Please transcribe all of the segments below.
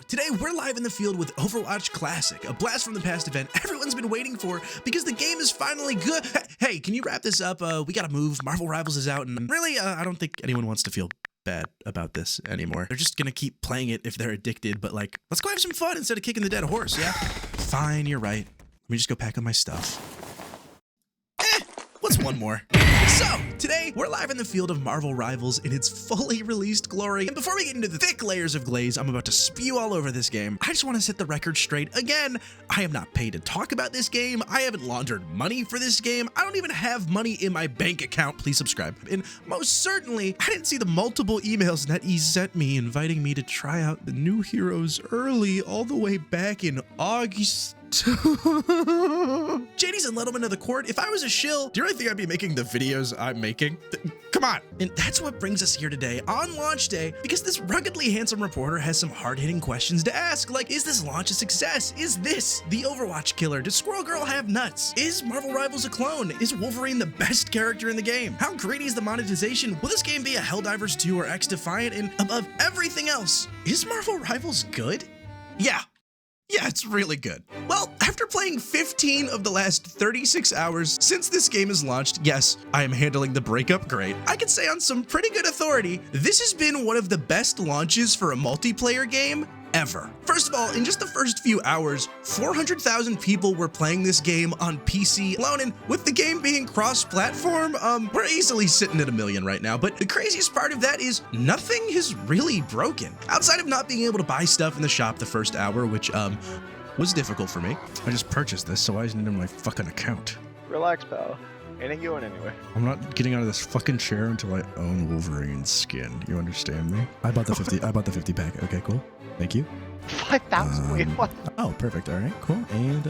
today we're live in the field with Overwatch Classic, a blast from the past event everyone's been waiting for because the game is finally good. Hey, can you wrap this up? We gotta move. Marvel Rivals is out, and really, I don't think anyone wants to feel bad about this anymore. They're just gonna keep playing it if they're addicted, but like, let's go have some fun instead of kicking the dead horse, yeah? Fine, you're right. Let me just go pack up my stuff. What's one more? So, today, we're live in the field of Marvel Rivals in its fully released glory. And before we get into the thick layers of glaze I'm about to spew all over this game, I just want to set the record straight. Again, I am not paid to talk about this game. I haven't laundered money for this game. I don't even have money in my bank account. Please subscribe. And most certainly, I didn't see the multiple emails NetEase sent me inviting me to try out the new heroes early all the way back in August. JD's entitlement of the court. If I was a shill, do you really think I'd be making the videos I'm making? Come on. And that's what brings us here today on launch day, because this ruggedly handsome reporter has some hard-hitting questions to ask, like, is this launch a success? Is this the Overwatch killer? Does Squirrel Girl have nuts? Is Marvel Rivals a clone? Is Wolverine the best character in the game? How greedy is the monetization? Will this game be a Helldivers 2 or X Defiant? And above everything else, is Marvel Rivals good? Yeah, it's really good. Well, after playing 15 of the last 36 hours since this game is launched, yes, I am handling the breakup great. I can say on some pretty good authority, this has been one of the best launches for a multiplayer game ever. First of all, in just the first few hours, 400,000 people were playing this game on PC alone, and with the game being cross-platform, we're easily sitting at 1 million right now. But the craziest part of that is nothing is really broken. Outside of not being able to buy stuff in the shop the first hour, which was difficult for me. I just purchased this, so why isn't it in my fucking account? Relax, pal. Ain't going anywhere. I'm not getting out of this fucking chair until I own Wolverine's skin. You understand me? I bought the 50. I bought the 50 pack. Okay, cool. Thank you. 5,000. Wait, what? Oh, perfect. All right, cool. And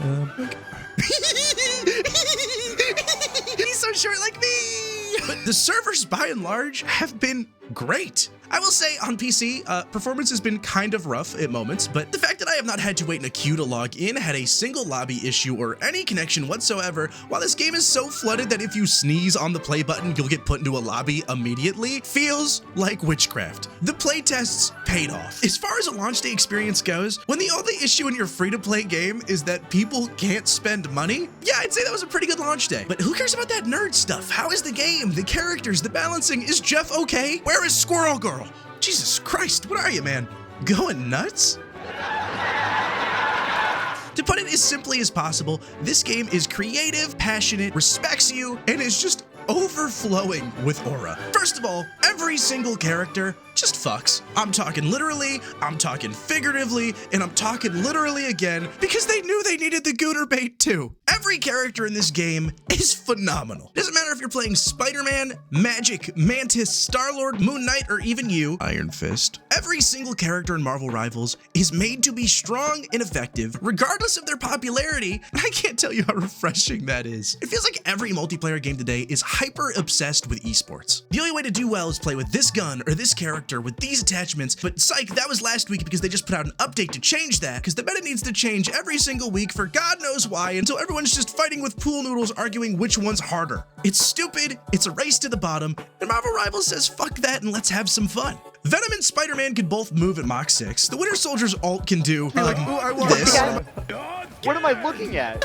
He's so short like me. But the servers, by and large, have been great. I will say on PC, performance has been kind of rough at moments, but the fact that I have not had to wait in a queue to log in, had a single lobby issue, or any connection whatsoever, while this game is so flooded that if you sneeze on the play button, you'll get put into a lobby immediately, feels like witchcraft. The playtests paid off. As far as a launch day experience goes, when the only issue in your free-to-play game is that people can't spend money, yeah, I'd say that was a pretty good launch day. But who cares about that nerd stuff? How is the game, the characters, the balancing? Is Jeff okay? Where is Squirrel Girl? Jesus Christ, what are you, man? Going nuts? To put it as simply as possible, this game is creative, passionate, respects you, and is just overflowing with aura. First of all, every single character just fucks. I'm talking literally, I'm talking figuratively, and I'm talking literally again because they knew they needed the gooner bait too. Every character in this game is phenomenal. Doesn't matter if you're playing Spider-Man, Magic, Mantis, Star-Lord, Moonknight, or even you, Iron Fist. Every single character in Marvel Rivals is made to be strong and effective, regardless of their popularity, and I can't tell you how refreshing that is. It feels like every multiplayer game today is hyper obsessed with esports. The only way to do well is play with this gun or this character with these attachments, but psych, that was last week because they just put out an update to change that, because the meta needs to change every single week for God knows why, until everyone's just fighting with pool noodles arguing which one's harder. It's stupid, it's a race to the bottom, and Marvel Rivals says fuck that and let's have some fun. Venom and Spider-Man can both move at Mach 6. The Winter Soldier's ult can do Ooh, I want this. What am I looking at?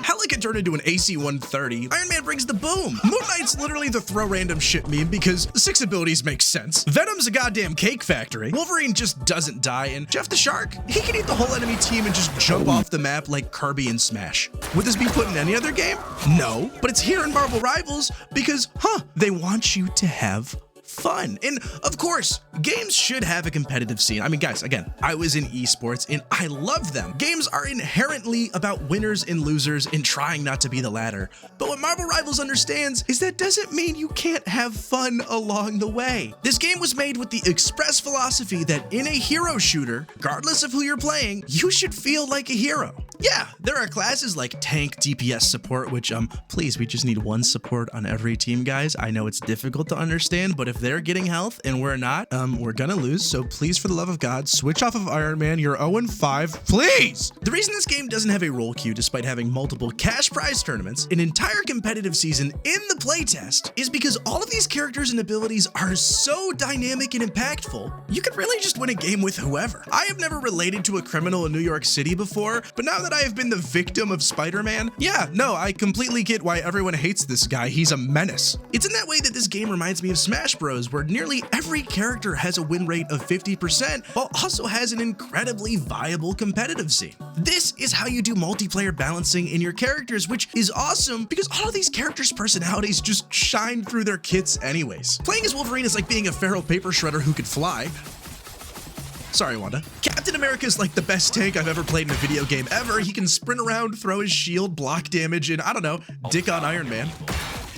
Hella can turn into an AC-130. Iron Man brings the boom. Moon Knight's literally the throw random shit meme because the 6 abilities make sense. Venom's a goddamn cake factory. Wolverine just doesn't die, and Jeff the Shark, he can eat the whole enemy team and just jump off the map like Kirby in Smash. Would this be put in any other game? No, but it's here in Marvel Rivals because, they want you to have fun. And of course, games should have a competitive scene. I mean, guys, again, I was in esports and I love them. Games are inherently about winners and losers and trying not to be the latter. But what Marvel Rivals understands is that doesn't mean you can't have fun along the way. This game was made with the express philosophy that in a hero shooter, regardless of who you're playing, you should feel like a hero. Yeah, there are classes like tank, DPS support, which please, we just need one support on every team, guys. I know it's difficult to understand, but if they're getting health and we're not, we're gonna lose. So please, for the love of God, switch off of Iron Man. You're 0-5, please. The reason this game doesn't have a role queue, despite having multiple cash prize tournaments, an entire competitive season in the playtest, is because all of these characters and abilities are so dynamic and impactful, you could really just win a game with whoever. I have never related to a criminal in New York City before, but now that I have been the victim of Spider-Man, yeah, no, I completely get why everyone hates this guy. He's a menace. It's in that way that this game reminds me of Smash Bros, where nearly every character has a win rate of 50%, while also has an incredibly viable competitive scene. This is how you do multiplayer balancing in your characters, which is awesome because all of these characters' personalities just shine through their kits anyways. Playing as Wolverine is like being a feral paper shredder who could fly. Sorry, Wanda. Captain America is like the best tank I've ever played in a video game ever. He can sprint around, throw his shield, block damage, and I don't know, dick on Iron Man.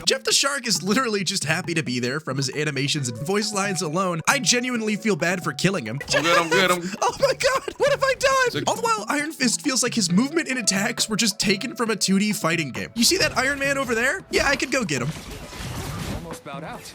Jeff the Shark is literally just happy to be there from his animations and voice lines alone. I genuinely feel bad for killing him. I'm good. Oh my god, what have I done? All the while, Iron Fist feels like his movement and attacks were just taken from a 2D fighting game. You see that Iron Man over there? Yeah, I could go get him. Almost bowed out.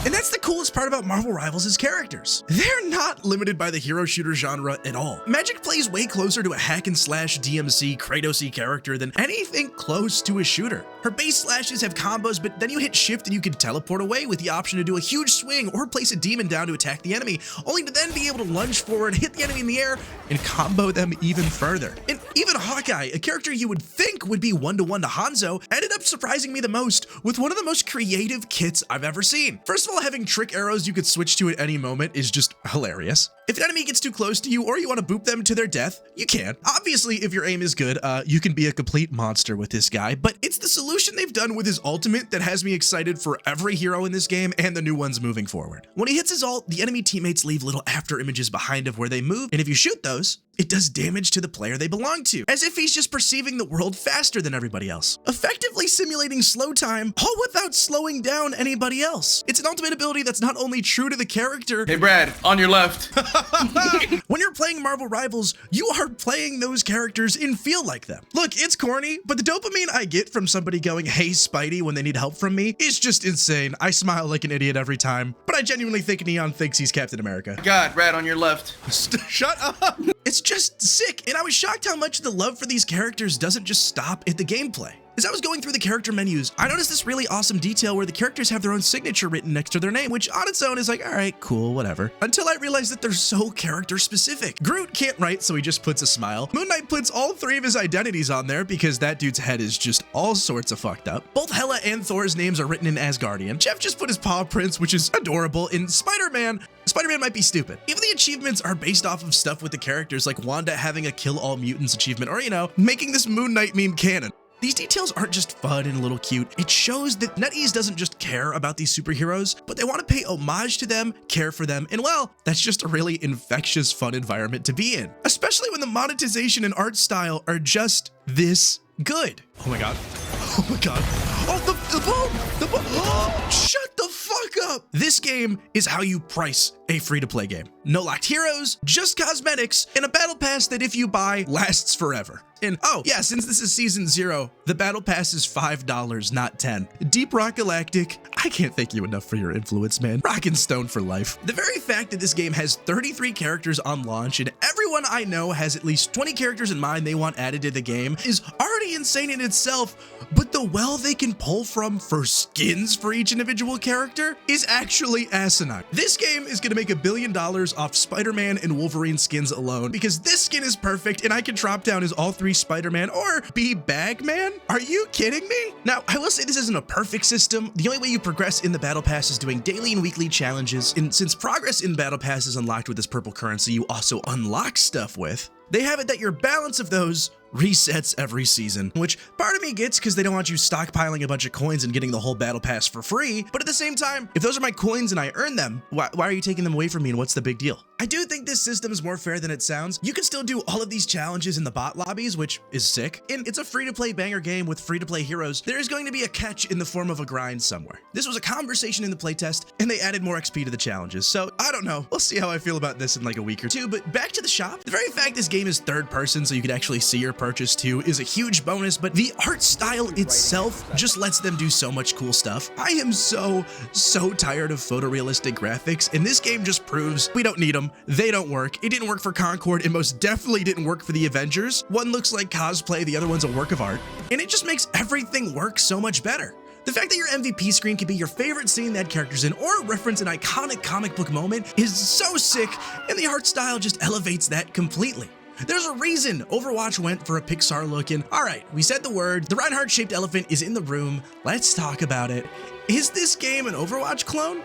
And that's the coolest part about Marvel Rivals' characters. They're not limited by the hero shooter genre at all. Magic plays way closer to a hack and slash DMC Kratos-y character than anything close to a shooter. Her base slashes have combos, but then you hit shift and you can teleport away with the option to do a huge swing or place a demon down to attack the enemy, only to then be able to lunge forward, hit the enemy in the air, and combo them even further. And even Hawkeye, a character you would think would be one-to-one to Hanzo, ended up surprising me the most with one of the most creative kits I've ever seen. First of all, having trick arrows you could switch to at any moment is just hilarious. If an enemy gets too close to you or you want to boop them to their death, you can. Obviously, if your aim is good, you can be a complete monster with this guy, but it's the solution they've done with his ultimate that has me excited for every hero in this game and the new ones moving forward. When he hits his ult, the enemy teammates leave little after images behind of where they move, and if you shoot those, it does damage to the player they belong to, as if he's just perceiving the world faster than everybody else, effectively simulating slow time, all without slowing down anybody else. It's an ultimate ability that's not only true to the character— Hey, Brad, on your left. when you're playing Marvel Rivals, you are playing those characters and feel like them. Look, it's corny, but the dopamine I get from somebody going, "Hey, Spidey," when they need help from me is just insane. I smile like an idiot every time, but I genuinely think Neon thinks he's Captain America. God, Brad, on your left. Shut up! It's just sick, and I was shocked how much the love for these characters doesn't just stop at the gameplay. As I was going through the character menus, I noticed this really awesome detail where the characters have their own signature written next to their name, which on its own is like, all right, cool, whatever. Until I realized that they're so character specific. Groot can't write, so he just puts a smile. Moonknight puts all three of his identities on there because that dude's head is just all sorts of fucked up. Both Hela and Thor's names are written in Asgardian. Jeff just put his paw prints, which is adorable. In Spider-Man might be stupid. Even the achievements are based off of stuff with the characters, like Wanda having a kill all mutants achievement, or, you know, making this Moonknight meme canon. These details aren't just fun and a little cute. It shows that NetEase doesn't just care about these superheroes, but they want to pay homage to them, care for them, and well, that's just a really infectious, fun environment to be in. Especially when the monetization and art style are just this good. Oh my god. Oh my god. Oh, the boom! Oh, shut the fuck up! This game is how you price a free-to-play game. No locked heroes, just cosmetics, and a battle pass that if you buy, lasts forever. And oh yeah, since this is season 0, the battle pass is $5, not 10. Deep Rock Galactic, I can't thank you enough for your influence, man. Rock and Stone for life. The very fact that this game has 33 characters on launch and everyone I know has at least 20 characters in mind they want added to the game is already insane in itself, but the well they can pull from for skins for each individual character is actually asinine. This game is gonna make $1 billion off Spider-Man and Wolverine skins alone because this skin is perfect and I can drop down as all 3 Spider-Man or be Bagman? Are you kidding me? Now, I will say this isn't a perfect system. The only way you progress in the Battle Pass is doing daily and weekly challenges, and since progress in Battle Pass is unlocked with this purple currency you also unlock stuff with, they have it that your balance of those resets every season, which part of me gets because they don't want you stockpiling a bunch of coins and getting the whole battle pass for free. But at the same time, if those are my coins and I earn them, why are you taking them away from me and what's the big deal? I do think this system is more fair than it sounds. You can still do all of these challenges in the bot lobbies, which is sick. And it's a free-to-play banger game with free-to-play heroes. There is going to be a catch in the form of a grind somewhere. This was a conversation in the playtest, and they added more XP to the challenges. So I don't know. We'll see how I feel about this in like a week or two. But back to the shop. The very fact this game is third person, so you can actually see your purchase too, is a huge bonus. But the art style itself just lets them do so much cool stuff. I am so tired of photorealistic graphics, and this game just proves we don't need them. They don't work. It didn't work for Concord. It most definitely didn't work for the Avengers. One looks like cosplay, the other one's a work of art, and it just makes everything work so much better. The fact that your MVP screen can be your favorite scene that character's in or reference an iconic comic book moment is so sick, and the art style just elevates that completely. There's a reason Overwatch went for a Pixar look, and all right, we said the word. The Reinhardt-shaped elephant is in the room. Let's talk about it. Is this game an Overwatch clone?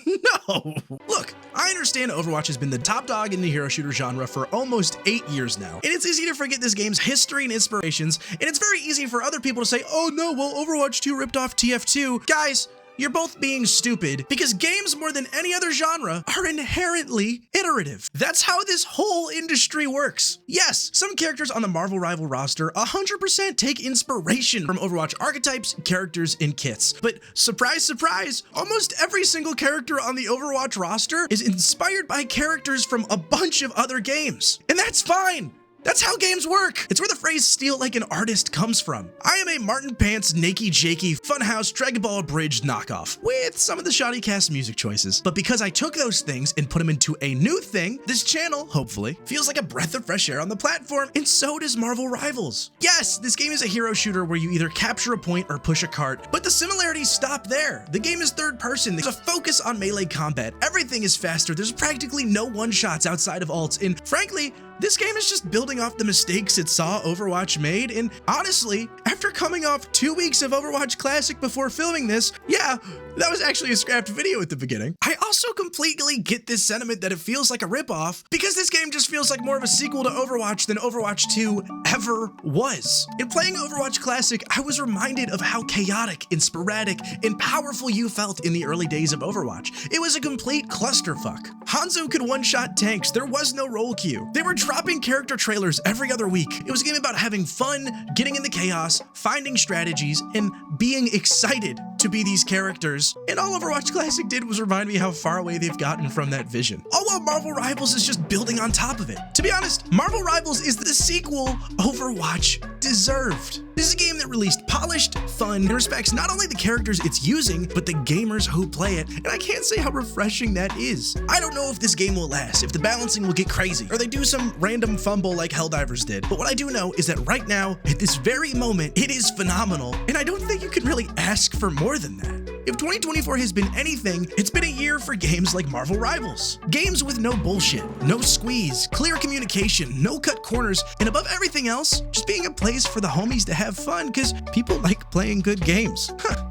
No. Look, I understand Overwatch has been the top dog in the hero shooter genre for almost 8 years now, and it's easy to forget this game's history and inspirations, and it's very easy for other people to say, oh no, well, Overwatch 2 ripped off TF2. Guys, you're both being stupid because games more than any other genre are inherently iterative. That's how this whole industry works. Yes, some characters on the Marvel Rival roster 100% take inspiration from Overwatch archetypes, characters, and kits. But surprise, surprise, almost every single character on the Overwatch roster is inspired by characters from a bunch of other games. And that's fine. That's how games work. It's where the phrase steal like an artist comes from. I am a Martin Pants, Nakey Jakey, Funhouse, Dragon Ball Bridge knockoff with some of the shoddy cast music choices. But because I took those things and put them into a new thing, this channel, hopefully, feels like a breath of fresh air on the platform, and so does Marvel Rivals. Yes, this game is a hero shooter where you either capture a point or push a cart, but the similarities stop there. The game is third person. There's a focus on melee combat. Everything is faster. There's practically no one-shots outside of ults, and frankly, this game is just building off the mistakes it saw Overwatch made, and honestly, after coming off 2 weeks of Overwatch Classic before filming this, yeah, that was actually a scrapped video at the beginning. I also completely get this sentiment that it feels like a ripoff because this game just feels like more of a sequel to Overwatch than Overwatch 2 ever was. In playing Overwatch Classic, I was reminded of how chaotic and sporadic and powerful you felt in the early days of Overwatch. It was a complete clusterfuck. Hanzo could one-shot tanks. There was no role queue. They were dropping character trailers every other week. It was a game about having fun, getting in the chaos, finding strategies, and being excited to be these characters. And all Overwatch Classic did was remind me how far away they've gotten from that vision. All while Marvel Rivals is just building on top of it. To be honest, Marvel Rivals is the sequel Overwatch deserved. This is a game that released polished, fun, and respects not only the characters it's using, but the gamers who play it, and I can't say how refreshing that is. I don't know if this game will last, if the balancing will get crazy, or they do some random fumble like Helldivers did, but what I do know is that right now, at this very moment, it is phenomenal, and I don't think you can really ask for more than that. If 2024 has been anything, it's been a year for games like Marvel Rivals. Games with no bullshit, no squeeze, clear communication, no cut corners, and above everything else, just being a place for the homies to have fun because people like playing good games. Huh,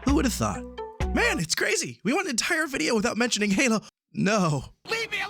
who would have thought? Man, it's crazy. We went an entire video without mentioning Halo. No. Leave me